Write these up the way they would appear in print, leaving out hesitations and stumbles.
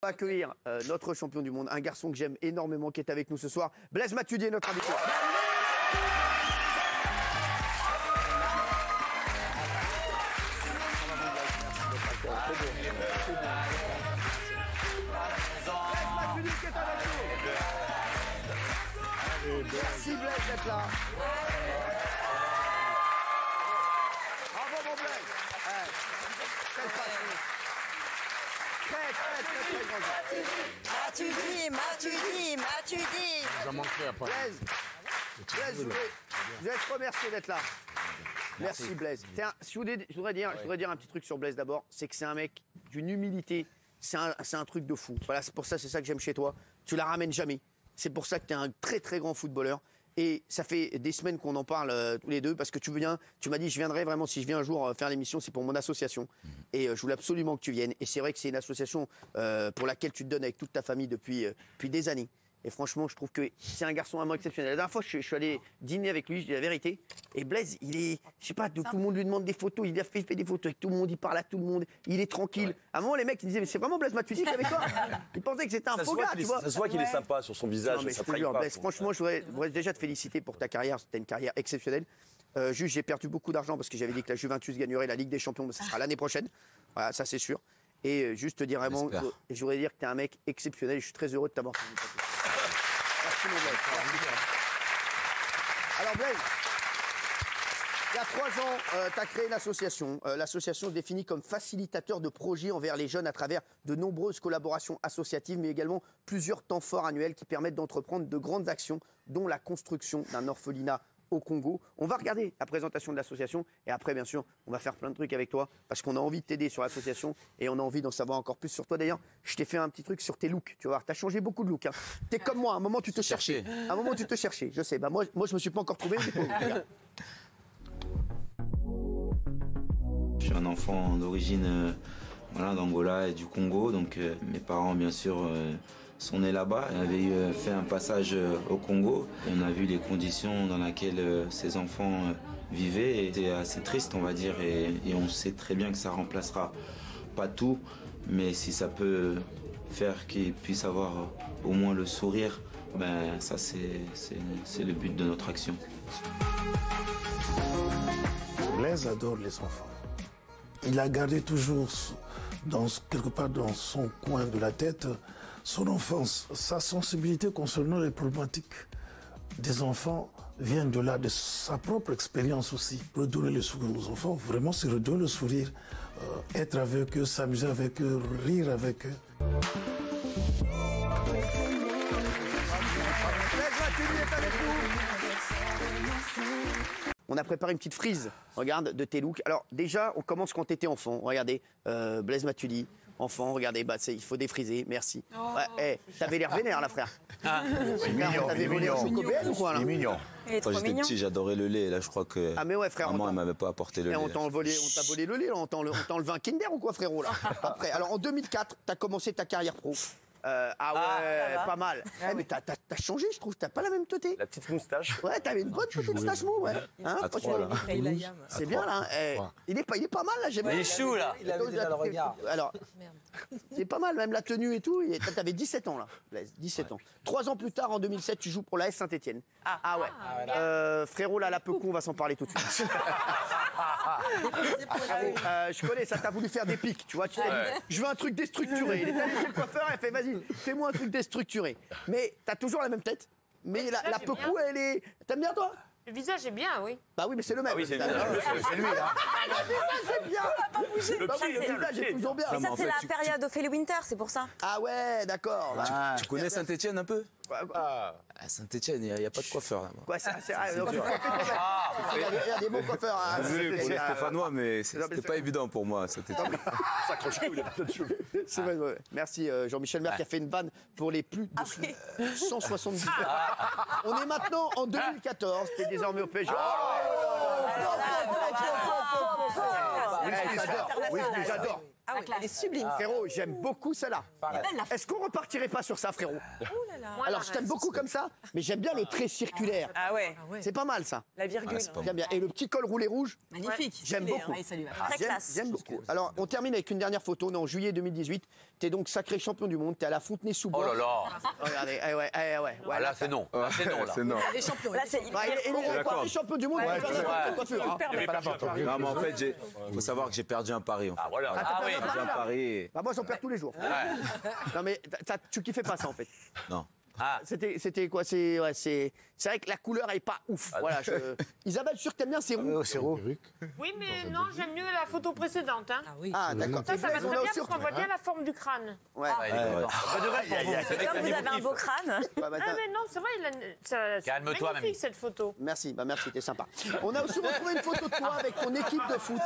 On va accueillir notre champion du monde, un garçon que j'aime énormément qui est avec nous ce soir. Blaise Matuidi, notre invité. Merci Blaise d'être là. Bravo mon Blaise. Quelle passion. Très grand. Matuidi. Ça manquerait après. Blaise, vous êtes remercié d'être là. Merci Blaise. Je voudrais dire un petit truc sur Blaise d'abord, c'est que c'est un mec d'une humilité, c'est un truc de fou. Voilà, c'est pour ça, c'est ça que j'aime chez toi. Tu la ramènes jamais. C'est pour ça que tu es un très très grand footballeur. Et ça fait des semaines qu'on en parle tous les deux parce que tu m'as dit je viendrai vraiment si je viens un jour faire l'émission, c'est pour mon association. Et je voulais absolument que tu viennes. Et c'est vrai que c'est une association pour laquelle tu te donnes avec toute ta famille depuis des années. Et franchement, je trouve que c'est un garçon vraiment exceptionnel. La dernière fois, je suis allé dîner avec lui, je dis la vérité. Et Blaise, il est, je sais pas, tout le monde lui demande des photos. Il a fait des photos avec tout le monde, il parle à tout le monde, il est tranquille. À un moment, les mecs, ils disaient, mais c'est vraiment Blaise Matuidi qui est avec toi. Ils pensaient que c'était un faux gars, tu vois. Ça se voit qu'il est sympa sur son visage. Non, mais ça je te jure, pas, Blaise, franchement, je voudrais déjà te féliciter pour ta carrière. C'était une carrière exceptionnelle. Juste, j'ai perdu beaucoup d'argent parce que j'avais dit que la Juventus gagnerait la Ligue des Champions, mais ce sera l'année prochaine. Voilà, ça c'est sûr. Et juste te dire vraiment, je voudrais dire que tu es un mec exceptionnel et je suis très heureux de t'avoir connu. Merci mon Blaise. Alors Blaise, il y a 3 ans, tu as créé l'association. L'association définie comme facilitateur de projets envers les jeunes à travers de nombreuses collaborations associatives, mais également plusieurs temps forts annuels qui permettent d'entreprendre de grandes actions, dont la construction d'un orphelinat au Congo. On va regarder la présentation de l'association et après, bien sûr, on va faire plein de trucs avec toi parce qu'on a envie de t'aider sur l'association et on a envie d'en savoir encore plus sur toi. D'ailleurs, je t'ai fait un petit truc sur tes looks. Tu vas voir, tu as changé beaucoup de looks. Hein. Tu es comme moi, à un moment, tu te cherchais. À un moment, tu te cherchais. Je sais. Bah, moi, je me suis pas encore trouvé. Je suis un enfant d'origine d'Angola et du Congo. Donc, mes parents, bien sûr, sont nés là-bas. On avait fait un passage au Congo. On a vu les conditions dans lesquelles ces enfants vivaient. Et c'est assez triste, on va dire. Et on sait très bien que ça remplacera pas tout. Mais si ça peut faire qu'ils puissent avoir au moins le sourire, ben ça c'est le but de notre action. Blaise adore les enfants. Il a gardé toujours quelque part dans son coin de la tête son enfance, sa sensibilité concernant les problématiques des enfants vient de là, de sa propre expérience aussi. Redonner le sourire aux enfants, vraiment c'est redonner le sourire, être avec eux, s'amuser avec eux, rire avec eux. On a préparé une petite frise, regarde, de tes looks. Alors déjà, on commence quand tu étais enfant. Regardez, Blaise Matuidi, enfant, regardez, bah, il faut défriser, merci. Oh. Ouais, t'avais l'air vénère, là, frère. T'avais volé un ou quoi, là? Il est mignon. Quand j'étais petit, j'adorais le lait. Là, je crois que mais ouais, frère, maman, elle m'avait pas apporté le lait. On t'a volé le lait, là. On t'a enlevé un Kinder ou quoi, frérot, là? Après, alors en 2004, t'as commencé ta carrière pro. Pas mal. Mais t'as changé, je trouve. T'as pas la même teuté. La petite moustache. Ouais, t'avais une bonne petite moustache, ouais. Hein, à 3, là. c'est bien, là. Il est pas mal, là. Il est chou, là. Il a vu dans le regard. Alors, c'est pas mal, même la tenue et tout. T'avais 17 ans, là, Blaise. 17 ans. 3 ans plus tard, en 2007, tu joues pour l'AS Saint-Etienne. Ah ouais. Frérot, là, la Pecou, on va s'en parler tout de suite. Je connais, ça t'a voulu faire des pics, tu vois. Tu t'es dit, je veux un truc déstructuré. Il est allé chez le coiffeur, il fait, vas-y, fais-moi un truc déstructuré. Mais t'as toujours la même tête. Mais la Pecou, elle est. T'aimes bien, toi? Le visage est bien, oui. Bah oui, mais c'est le même. Ah oui, c'est lui, là. C'est bien. Le Bah oui, le visage est toujours bien. Mais ça, c'est la période Ophélie Winter, c'est pour ça. Ah ouais, d'accord. Tu connais Saint-Etienne un peu? À Saint-Etienne, il n'y a pas de coiffeur là-bas. Quoi, il y a des bons coiffeurs. Désolé pour les Stéphanois, mais c'était pas évident pour moi, Saint-Etienne. Sacré cheveux, il a plein de cheveux. C'est vrai, ouais. Merci Jean-Michel Maire qui a fait une vanne pour les plus de 170. On est maintenant en 2014. T'es désormais au PSG. J'adore. Ah oui, elle est sublime. Frérot, j'aime beaucoup celle-là. Elle est belle, la Est-ce qu'on repartirait pas sur ça, frérot? Moi, Alors, la je t'aime reste. beaucoup comme ça, mais j'aime bien le trait circulaire. Ah ouais, C'est pas mal, ça. la virgule. c'est pas J'aime bien. Et le petit col roulé rouge, Magnifique. j'aime Stylé, beaucoup. hein. Ouais, ça lui va. Ah, Très classe. j'aime beaucoup. Alors, on termine avec une dernière photo. On est en juillet 2018. T'es donc sacré champion du monde. T'es à la Fontenay-sous-Bois. Oh là là. Regardez, ouais. Ah, là, c'est non. Là, c'est non, là. C'est non. Les champions. Là, c'est Bah, il est quoi, les champions du monde. Ouais, il va faire la coiffure, hein. Non, mais en fait, il faut savoir que j'ai perdu un pari. En fait. Ah, voilà. Ah oui. J'ai perdu un pari. Bah, moi, j'en perds tous les jours. Non, mais tu kiffais pas ça, en fait. Non. Ah, C'était quoi? C'est vrai que la couleur est pas ouf. Voilà. Isabelle, je suis sûr que t'aimes bien, c'est roux. C'est roux. Oui, mais non, j'aime mieux la photo précédente. Hein. Ah oui. Ah, d'accord. Ça va On très a bien aussi- parce qu'on voit bien la forme du crâne. Ouais. il est content. Pas de rêve pour vous. Comme vous avez un beau crâne. Ouais, bah, Ah, mais non, c'est vrai, c'est Calme-toi, magnifique mamie. cette photo. Merci, t'es sympa. On a aussi retrouvé une photo de toi avec ton équipe de foot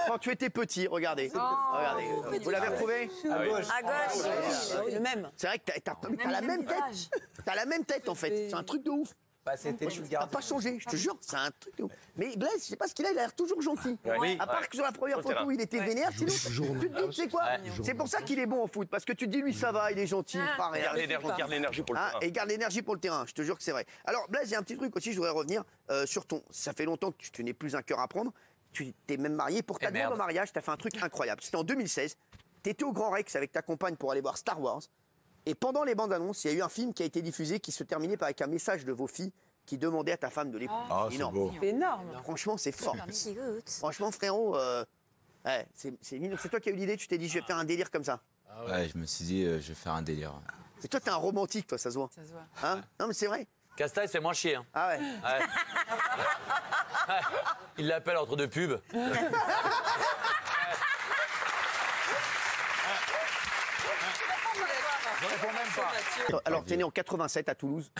quand tu étais petit. Regardez. Regardez. Vous l'avez retrouvé? À gauche. Le même. C'est vrai que t'as la même tête. T'as la même tête en fait. C'est un truc de ouf. Bah, c'était tu le T'as pas changé, je te jure, c'est un truc de ouf. Mais Blaise, je sais pas ce qu'il a, il a l'air toujours gentil. Oui. À part que sur la première photo, il était vénère, sinon tu te dis, tu sais quoi? C'est pour ça qu'il est bon en foot, parce que tu te dis, lui, ça va, il est gentil, pas rien. Garde l'énergie pour le Ah, terrain. et il garde l'énergie pour le terrain, je te jure que c'est vrai. Alors Blaise, il y a un petit truc aussi, je voudrais revenir sur ton. Ça fait longtemps que tu n'es plus un cœur à prendre. Tu t'es même marié. Pour ta demande merde. en mariage, tu as fait un truc incroyable. C'était en 2016. Tu étais au Grand Rex avec ta compagne pour aller voir Star Wars. Et pendant les bandes annonces, il y a eu un film qui a été diffusé qui se terminait par avec un message de vos filles qui demandait à ta femme de l'écouter. Ah, c'est Énorme. beau. C'est énorme. Franchement, c'est fort. She good. Franchement, frérot, ouais, c'est mignon. C'est toi qui as eu l'idée, tu t'es dit, je vais faire un délire comme ça. Ouais, je me suis dit, je vais faire un délire. C'est toi, t'es un romantique, toi, ça se voit. Ça se voit. Hein? Non, mais c'est vrai. Castagne, c'est moins chier. Hein. Ah ouais. Ouais. Il l'appelle entre deux pubs. Alors, t'es né en 87 à Toulouse.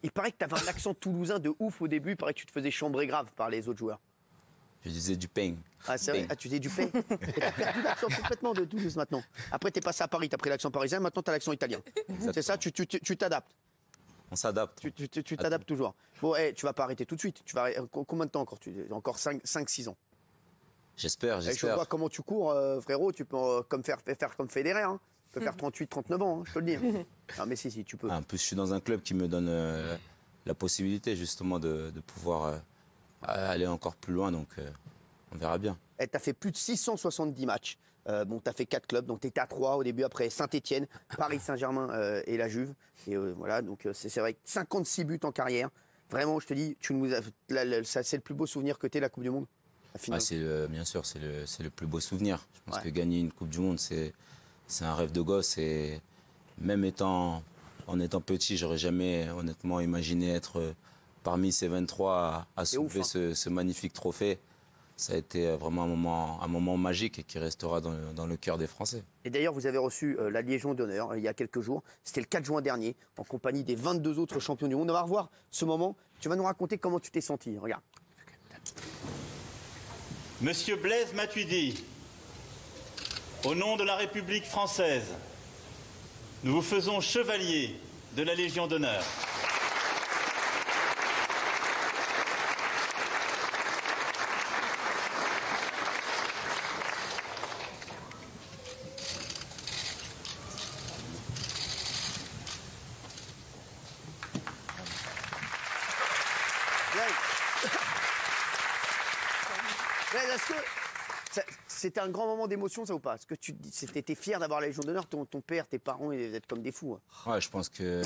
Il paraît que t'avais un accent toulousain de ouf au début. Il paraît que tu te faisais chambrer grave par les autres joueurs. Je disais du pain. Ah, c'est vrai? Ah, tu dis du pain. Et t'as perdu l'accent complètement de Toulouse maintenant. Après, t'es passé à Paris, t'as pris l'accent parisien, maintenant t'as l'accent italien. C'est ça, tu t'adaptes. On s'adapte. Tu t'adaptes toujours. Bon, tu vas pas arrêter tout de suite. Tu vas combien de temps encore? Encore 5-6 ans. J'espère, Et je j'espère. vois comment tu cours, frérot. Tu peux faire comme Federer. Hein. Tu peux faire 38-39 ans, hein, je te le dis. Ah, mais si, tu peux. En plus, je suis dans un club qui me donne la possibilité justement de pouvoir aller encore plus loin, donc on verra bien. Tu as fait plus de 670 matchs. Bon, tu as fait 4 clubs, donc tu étais à 3 au début, après Saint-Etienne, Paris Saint-Germain et la Juve. Et voilà, donc c'est vrai, 56 buts en carrière. Vraiment, je te dis, c'est le plus beau souvenir que tu la Coupe du Monde. La finale. Bien sûr, c'est le plus beau souvenir. Je pense Ouais. que gagner une Coupe du Monde, c'est un rêve de gosse. Et même en étant petit, j'aurais jamais honnêtement imaginé être parmi ces 23 à C'est ouf, soulever ce magnifique trophée. Ça a été vraiment un moment magique et qui restera dans le cœur des Français. Et d'ailleurs, vous avez reçu la Légion d'honneur il y a quelques jours. C'était le 4 juin dernier, en compagnie des 22 autres champions du monde. On va revoir ce moment. Tu vas nous raconter comment tu t'es senti. Regarde. Monsieur Blaise Matuidi, au nom de la République française, nous vous faisons chevalier de la Légion d'honneur. Blaise, est-ce que c'était un grand moment d'émotion, ça ou pas? Est-ce que tu étais fier d'avoir la Légion d'honneur? Ton père, tes parents, ils étaient comme des fous. Hein. Ouais, je pense que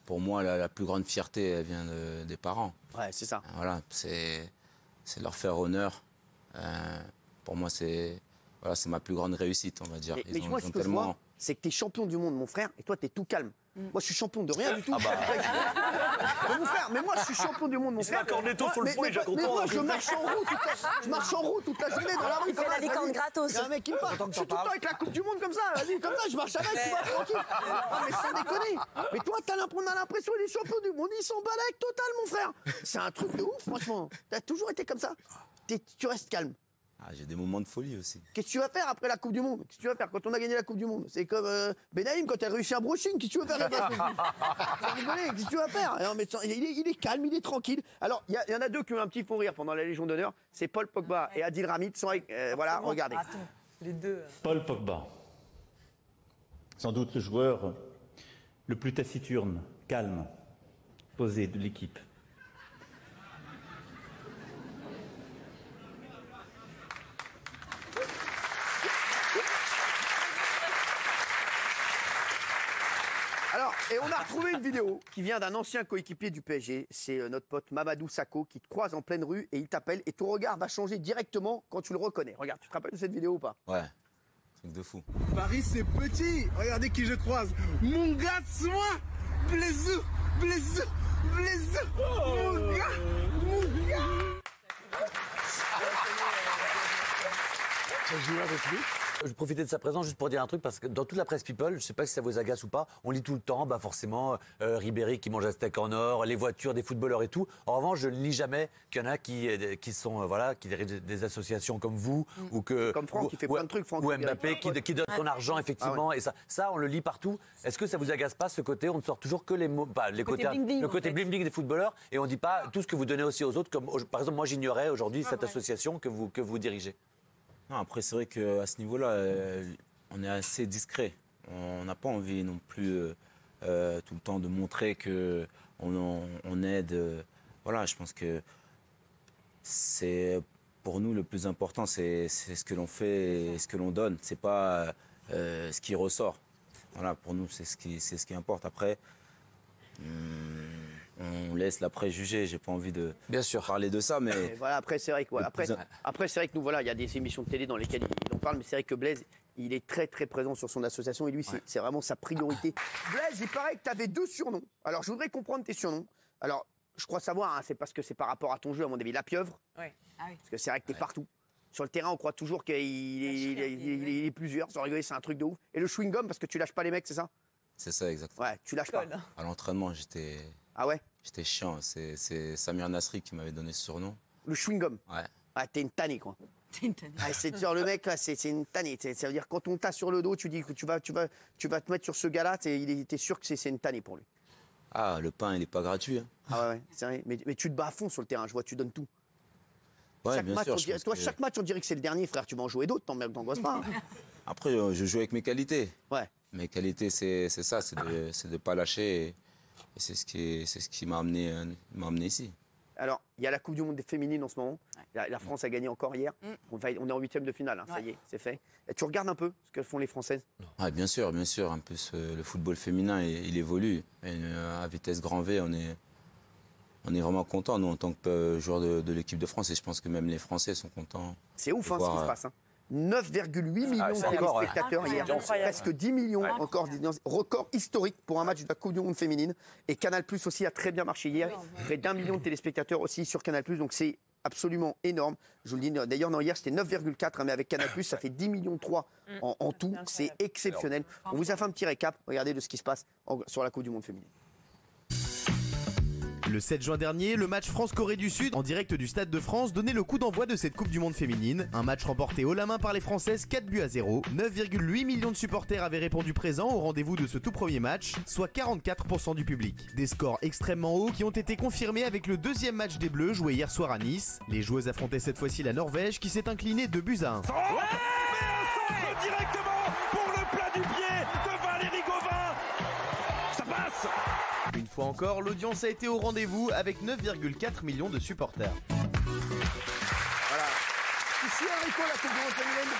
pour moi, la plus grande fierté, elle vient des parents. Ouais, c'est ça. Voilà, c'est leur faire honneur. Pour moi, c'est ma plus grande réussite, on va dire. Mais moi, ce que je vois, c'est que tu es champion du monde, mon frère, et toi, tu es tout calme. Moi, je suis champion de rien du tout. Mais mon frère, mais moi, je suis champion du monde, mon frère. Cornetto sur le front, il est déjà Mais content. moi, je marche en roue toute la journée dans la rue. Il fait la licorne gratos. Il y a un mec qui me parle. Je suis tout le temps avec la Coupe du Monde comme ça. Vas-y, comme ça, je marche avec, tu vas tranquille. Ah, mais sans déconner. Mais toi, on a l'impression qu'il est champion du monde. Il s'en bat avec total, mon frère. C'est un truc de ouf, franchement. T'as toujours été comme ça. Tu restes calme. Ah, j'ai des moments de folie aussi. Qu'est-ce que tu vas faire après la Coupe du Monde? Qu'est-ce que tu vas faire quand on a gagné la Coupe du Monde? C'est comme Benaïm quand elle a réussi un brushing. Qu'est-ce que tu vas faire? Sans rigoler, qu'est-ce que tu vas faire? Non, mais il est calme, il est tranquille. Alors, il y en a deux qui ont un petit fou rire pendant la Légion d'honneur. C'est Paul Pogba et Adil Rami. Voilà, regardez. Les deux. Paul Pogba. Sans doute le joueur le plus taciturne, calme, posé de l'équipe. Alors, et on a retrouvé une vidéo qui vient d'un ancien coéquipier du PSG. C'est notre pote Mamadou Sakho qui te croise en pleine rue et il t'appelle. Et ton regard va changer directement quand tu le reconnais. Regarde, tu te rappelles de cette vidéo ou pas? Ouais, truc de fou. Paris, c'est petit. Regardez qui je croise. Mon gars de soin. Blaiseux, Blaiseux, Blaiseux. Mon gars, mon gars. Tu joues avec lui? Je profitais de sa présence juste pour dire un truc, parce que dans toute la presse people, je ne sais pas si ça vous agace ou pas, on lit tout le temps, forcément, Ribéry qui mange un steak en or, les voitures des footballeurs et tout. En revanche, je ne lis jamais qu'il y en a qui sont, qui dirigent des associations comme vous, ou que... Comme Franck, qui fait plein de trucs, Franck. Ou Mbappé, qui donne son argent, effectivement, et ça, on le lit partout. Est-ce que ça vous agace pas, ce côté, on ne sort toujours que les mots, le côté bling-bling des footballeurs, et on ne dit pas tout ce que vous donnez aussi aux autres, comme, par exemple, moi j'ignorais aujourd'hui cette association que vous dirigez. Non, après, c'est vrai qu'à ce niveau-là, on est assez discret. On n'a pas envie non plus tout le temps de montrer qu'on aide. Voilà, je pense que c'est pour nous le plus important, c'est ce que l'on fait et ce que l'on donne. C'est pas ce qui ressort. Voilà, pour nous, c'est ce qui importe. Après, on laisse l'après juger. J'ai pas envie de parler de ça, mais voilà, après c'est vrai que après c'est vrai que nous voilà, il y a des émissions de télé dans lesquelles il en parle, mais c'est vrai que Blaise, il est très très présent sur son association et lui c'est vraiment sa priorité. Blaise, il paraît que tu avais 2 surnoms. Alors je voudrais comprendre tes surnoms. Alors je crois savoir, c'est parce que c'est par rapport à ton jeu à mon avis, la pieuvre. Ouais. Ah oui. Parce que c'est vrai que tu es partout. Sur le terrain, on croit toujours qu'il est plusieurs. Sans rigoler, c'est un truc de ouf. Et le chewing-gum, parce que tu lâches pas les mecs, c'est ça? c'est ça exactement. Ouais, tu lâches pas. À l'entraînement, j'étais. Ah ouais? J'étais chiant. C'est Samir Nasri qui m'avait donné ce surnom. Le chewing-gum? Ouais. Ah, t'es une tannée, quoi. T'es une tannée. Ah, c'est genre le mec, là, c'est une tannée. Ça veut dire quand on t'a sur le dos, tu dis que tu vas te mettre sur ce gars-là, t'es sûr que c'est une tannée pour lui. Ah, le pain, il n'est pas gratuit. Hein. Ah ouais, c'est vrai. Mais tu te bats à fond sur le terrain, je vois, tu donnes tout. Ouais, chaque bien match, sûr. chaque match, on dirait que c'est le dernier, frère. Tu vas en jouer d'autres, t'angoisses pas. Hein. Après, je joue avec mes qualités. Ouais. Mes qualités, c'est ça, c'est de ne pas lâcher. Et c'est ce qui m'a amené ici. Alors, il y a la Coupe du Monde des féminines en ce moment. La France a gagné encore hier. On est en 8e de finale, hein, ça y est, c'est fait. Et tu regardes un peu ce que font les Françaises? Ouais, bien sûr. Un peu le football féminin, il évolue. Et à vitesse grand V, on est vraiment contents, nous, en tant que joueurs de l'équipe de France. Et je pense que même les Français sont contents. C'est ouf, hein, ce qui se passe. Hein. 9,8 millions de téléspectateurs hier, presque 10 millions, encore record historique pour un match de la Coupe du Monde féminine. Et Canal+ aussi a très bien marché hier, près d'1 million de téléspectateurs aussi sur Canal+, donc c'est absolument énorme. Je vous le dis, d'ailleurs, non, hier c'était 9,4, mais avec Canal+, ça fait 10 millions 3 en tout, c'est exceptionnel. On vous a fait un petit récap, regardez de ce qui se passe sur la Coupe du Monde féminine. Le 7 juin dernier, le match France-Corée du Sud en direct du Stade de France donnait le coup d'envoi de cette Coupe du Monde féminine. Un match remporté haut la main par les Françaises 4-0. 9,8 millions de supporters avaient répondu présents au rendez-vous de ce tout premier match, soit 44% du public. Des scores extrêmement hauts qui ont été confirmés avec le deuxième match des Bleus joué hier soir à Nice. Les joueuses affrontaient cette fois-ci la Norvège qui s'est inclinée 2-1. Directement pour le plat du pied de Valérie Gauvin. Ça passe. Une fois encore, l'audience a été au rendez-vous avec 9,4 millions de supporters. Voilà. Tu suis Enrico la Coupe du Monde féminine?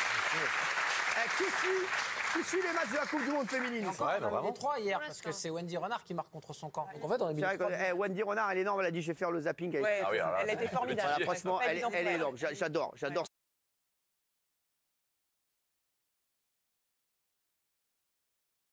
Tu suis les matchs de la Coupe du Monde féminine? Les 3 hier, parce que c'est Wendy Renard qui marque contre son camp. Donc en fait, on est vrai que Wendy Renard, elle est énorme, elle a dit je vais faire le zapping. Ouais, elle a été formidable. Voilà, franchement, elle est énorme. J'adore